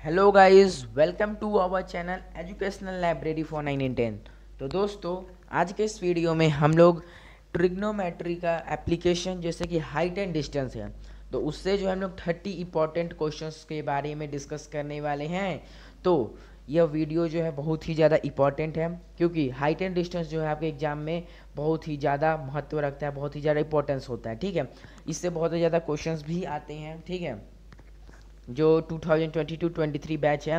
Hello guys, welcome to our channel educational library for 9 in 10। तो दोस्तों, आज के इस वीडियो में हम लोग ट्रिग्नोमेट्री का एप्लीकेशन जैसे कि हाइट एंड डिस्टेंस है, तो उससे जो हम लोग 30 इंपॉर्टेंट क्वेश्चंस के बारे में डिस्कस करने वाले हैं। तो यह वीडियो जो है बहुत ही ज़्यादा इंपॉर्टेंट है, क्योंकि हाइट एंड डिस्टेंस जो है आपके एग्जाम में बहुत ही ज़्यादा महत्व रखता है, बहुत ही ज़्यादा इंपॉर्टेंस होता है। ठीक है, इससे बहुत ही ज़्यादा क्वेश्चंस भी आते हैं। ठीक है, जो 2022-23 बैच है,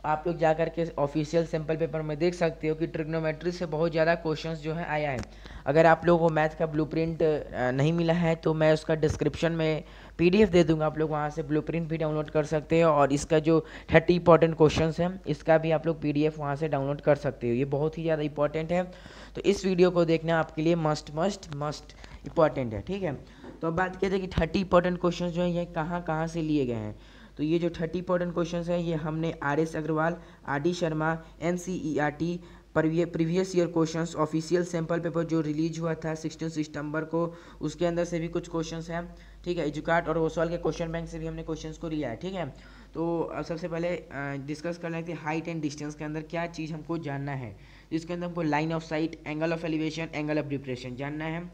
आप लोग जा करके ऑफिशियल सैम्पल पेपर में देख सकते हो कि ट्रिग्नोमेट्री से बहुत ज़्यादा क्वेश्चंस जो है आया है। अगर आप लोगों को मैथ का ब्लूप्रिंट नहीं मिला है तो मैं उसका डिस्क्रिप्शन में पीडीएफ दे दूंगा, आप लोग वहाँ से ब्लूप्रिंट भी डाउनलोड कर सकते हो, और इसका जो 30 इंपॉर्टेंट क्वेश्चंस हैं इसका भी आप लोग पीडीएफ वहाँ से डाउनलोड कर सकते हो। ये बहुत ही ज़्यादा इंपॉर्टेंट है, तो इस वीडियो को देखना आपके लिए मस्ट मस्ट मस्ट इंपॉर्टेंट है। ठीक है, तो अब बात करते हैं कि 30 इंपॉर्टेंट क्वेश्चन जो है ये कहाँ कहाँ से लिए गए हैं। तो ये जो 30 इंपॉर्टेंट क्वेश्चन है ये हमने RS Agarwal, RD Sharma, NCERT previous year questions official sample paper जो रिलीज हुआ था 16 सितंबर को, उसके अंदर से भी कुछ क्वेश्चंस हैं। ठीक है, एजुकार्ट और ओसवाल के क्वेश्चन बैंक से भी हमने क्वेश्चंस को लिया है। ठीक है, तो सबसे पहले डिस्कस कर लेते हैं हाइट एंड डिस्टेंस के अंदर क्या चीज़ हमको जानना है। इसके अंदर हमको line of site, angle of elevation, angle of depression जानना है।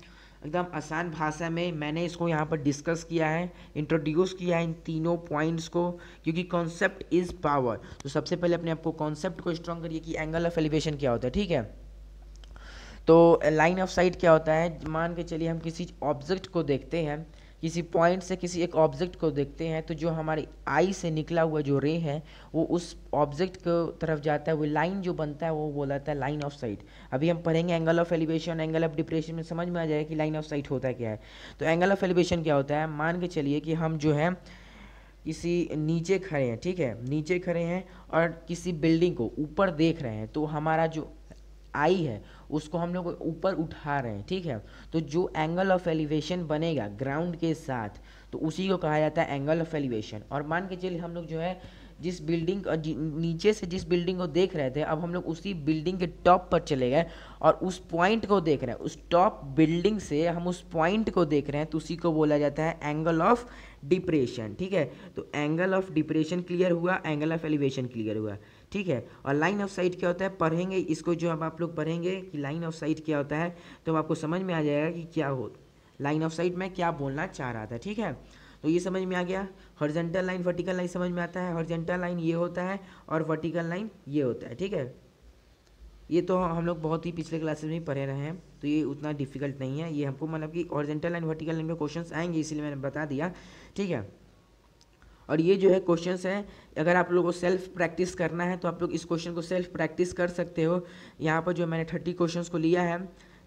एकदम आसान भाषा में मैंने इसको यहाँ पर डिस्कस किया है, इंट्रोड्यूस किया है इन तीनों पॉइंट्स को, क्योंकि कॉन्सेप्ट इज पावर। तो सबसे पहले अपने आपको कॉन्सेप्ट को स्ट्रॉन्ग करिए कि एंगल ऑफ एलिवेशन क्या होता है। ठीक है, तो लाइन ऑफ साइट क्या होता है, मान के चलिए हम किसी ऑब्जेक्ट को देखते हैं, किसी पॉइंट से किसी एक ऑब्जेक्ट को देखते हैं, तो जो हमारी आई से निकला हुआ जो रे है वो उस ऑब्जेक्ट को तरफ जाता है, वो लाइन जो बनता है वो बोलाता है लाइन ऑफ साइट। अभी हम पढ़ेंगे angle of elevation, angle of depression में समझ में आ जाएगा कि लाइन ऑफ साइट होता है क्या है। तो एंगल ऑफ एलिवेशन क्या होता है, मान के चलिए कि हम जो है किसी नीचे खड़े हैं। ठीक है, नीचे खड़े हैं और किसी बिल्डिंग को ऊपर देख रहे हैं, तो हमारा जो आई है उसको हम लोग ऊपर उठा रहे हैं। ठीक है, तो जो एंगल ऑफ एलिवेशन बनेगा ग्राउंड के साथ, तो उसी को कहा जाता है एंगल ऑफ एलिवेशन। और मान के चलिए हम लोग जो है जिस बिल्डिंग नीचे से जिस बिल्डिंग को देख रहे थे, अब हम लोग उसी बिल्डिंग के टॉप पर चले गए और उस पॉइंट को देख रहे हैं, उस टॉप बिल्डिंग से हम उस पॉइंट को देख रहे हैं, तो उसी को बोला जाता है एंगल ऑफ डिप्रेशन। ठीक है, तो एंगल ऑफ डिप्रेशन क्लियर हुआ, एंगल ऑफ एलिवेशन क्लियर हुआ। ठीक है, और लाइन ऑफ साइट क्या होता है पढ़ेंगे इसको, जो अब आप लोग पढ़ेंगे कि लाइन ऑफ साइट क्या होता है, तो आपको समझ में आ जाएगा कि क्या हो लाइन ऑफ साइट में क्या बोलना चाह रहा था। ठीक है, तो ये समझ में आ गया। हॉरिजॉन्टल लाइन, वर्टिकल लाइन समझ में आता है। हॉरिजॉन्टल लाइन ये होता है और वर्टिकल लाइन ये होता है। ठीक है, ये तो हम लोग बहुत ही पिछले क्लासेस में ही पढ़े रहे हैं, तो ये उतना डिफिकल्ट नहीं है। ये हमको मतलब कि हॉरिजॉन्टल लाइन वर्टिकल लाइन में क्वेश्चंस आएंगे, इसीलिए मैंने बता दिया। ठीक है, और ये जो है क्वेश्चंस है, अगर आप लोगों को सेल्फ प्रैक्टिस करना है तो आप लोग इस क्वेश्चन को सेल्फ प्रैक्टिस कर सकते हो। यहाँ पर जो मैंने 30 क्वेश्चंस को लिया है,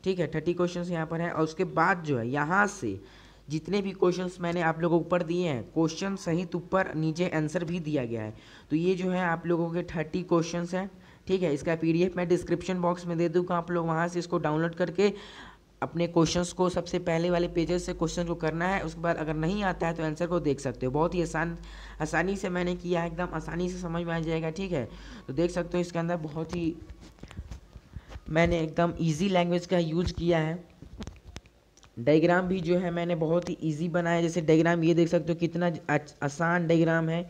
ठीक है, 30 क्वेश्चंस यहाँ पर है, और उसके बाद जो है यहाँ से जितने भी क्वेश्चंस मैंने आप लोगों को ऊपर दिए हैं, क्वेश्चन सहित ऊपर नीचे आंसर भी दिया गया है। तो ये जो है आप लोगों के 30 क्वेश्चंस हैं। ठीक है, इसका पीडीएफ मैं डिस्क्रिप्शन बॉक्स में दे दूँगा, आप लोग वहाँ से इसको डाउनलोड करके अपने क्वेश्चंस को सबसे पहले वाले पेजेस से क्वेश्चन को करना है, उसके बाद अगर नहीं आता है तो आंसर को देख सकते हो। बहुत ही आसानी से मैंने किया है, एकदम आसानी से समझ में आ जाएगा। ठीक है, तो देख सकते हो इसके अंदर बहुत ही मैंने एकदम इजी लैंग्वेज का यूज किया है। डायग्राम भी जो है मैंने बहुत ही इजी बनाया, जैसे डायग्राम ये देख सकते हो कितना आसान डायग्राम है।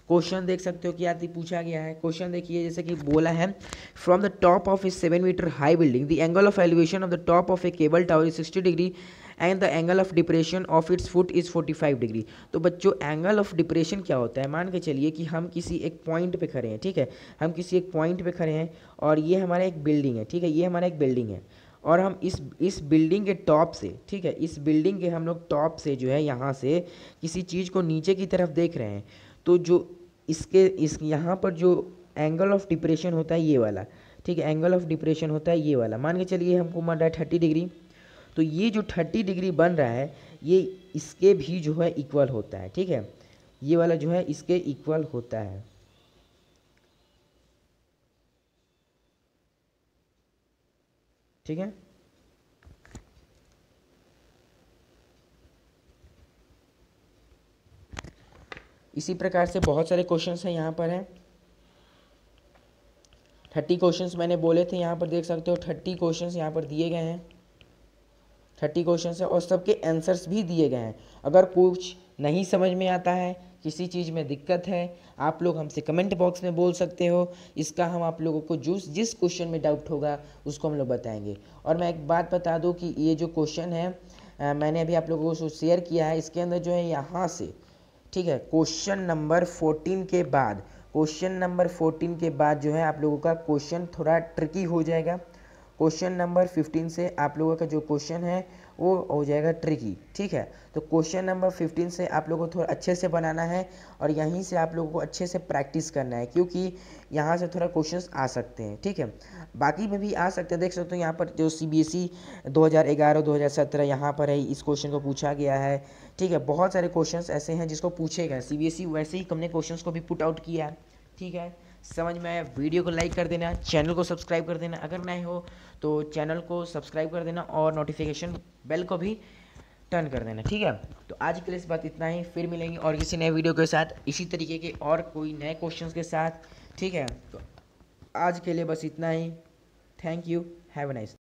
क्वेश्चन देख सकते हो क्या पूछा गया है, क्वेश्चन देखिए जैसे कि बोला है, from the top of a 7 metre high building the angle of elevation of the top of a cable tower is 60 degree and the angle of depression of its foot is 45 degree. तो बच्चों angle of depression क्या होता है, मान के चलिए कि हम किसी एक पॉइंट पे खड़े हैं। ठीक है, हम किसी एक पॉइंट पे खड़े हैं और ये हमारा एक बिल्डिंग है। ठीक है, ये हमारा एक बिल्डिंग है और हम इस बिल्डिंग के टॉप से, ठीक है, इस बिल्डिंग के हम लोग टॉप से जो है यहाँ से किसी चीज़ को नीचे की तरफ देख रहे हैं, तो जो इस यहाँ पर जो एंगल ऑफ डिप्रेशन होता है ये वाला, ठीक है, एंगल ऑफ डिप्रेशन होता है ये वाला, मान के चलिए हमको बन रहा है 30 डिग्री, तो ये जो 30 डिग्री बन रहा है ये इसके भी जो है इक्वल होता है। ठीक है, ये वाला जो है इसके इक्वल होता है। ठीक है, इसी प्रकार से बहुत सारे क्वेश्चंस हैं यहाँ पर हैं। 30 क्वेश्चंस मैंने बोले थे, यहाँ पर देख सकते हो 30 क्वेश्चंस यहाँ पर दिए गए हैं। 30 क्वेश्चंस है और सबके आंसर्स भी दिए गए हैं। अगर कुछ नहीं समझ में आता है किसी चीज़ में दिक्कत है, आप लोग हमसे कमेंट बॉक्स में बोल सकते हो। इसका हम आप लोगों को जिस क्वेश्चन में डाउट होगा उसको हम लोग बताएंगे। और मैं एक बात बता दूं कि ये जो क्वेश्चन है मैंने अभी आप लोगों को शेयर किया है, इसके अंदर जो है यहाँ से, ठीक है, क्वेश्चन नंबर 14 के बाद, क्वेश्चन नंबर 14 के बाद जो है आप लोगों का क्वेश्चन थोड़ा ट्रिकी हो जाएगा। क्वेश्चन नंबर 15 से आप लोगों का जो क्वेश्चन है वो हो जाएगा ट्रिकी, ठीक है। तो क्वेश्चन नंबर 15 से आप लोगों को थोड़ा अच्छे से बनाना है और यहीं से आप लोगों को अच्छे से प्रैक्टिस करना है, क्योंकि यहाँ से थोड़ा क्वेश्चंस आ सकते हैं, ठीक है। बाकी में भी आ सकते हैं, देख सकते हो यहाँ पर जो CBSE 2011-2017 यहाँ पर है, इस क्वेश्चन को पूछा गया है, ठीक है। बहुत सारे क्वेश्चंस ऐसे हैं जिसको पूछे गए, CBSE वैसे ही हमने क्वेश्चंस को भी पुट आउट किया है, ठीक है। समझ में आया? वीडियो को लाइक कर देना, चैनल को सब्सक्राइब कर देना, अगर नए हो तो चैनल को सब्सक्राइब कर देना और नोटिफिकेशन बेल को भी टर्न कर देना, ठीक है। तो आज के लिए इस बात इतना ही, फिर मिलेंगे और किसी नए वीडियो के साथ, इसी तरीके के और कोई नए क्वेश्चंस के साथ, ठीक है। तो आज के लिए बस इतना ही। Thank you, have a nice.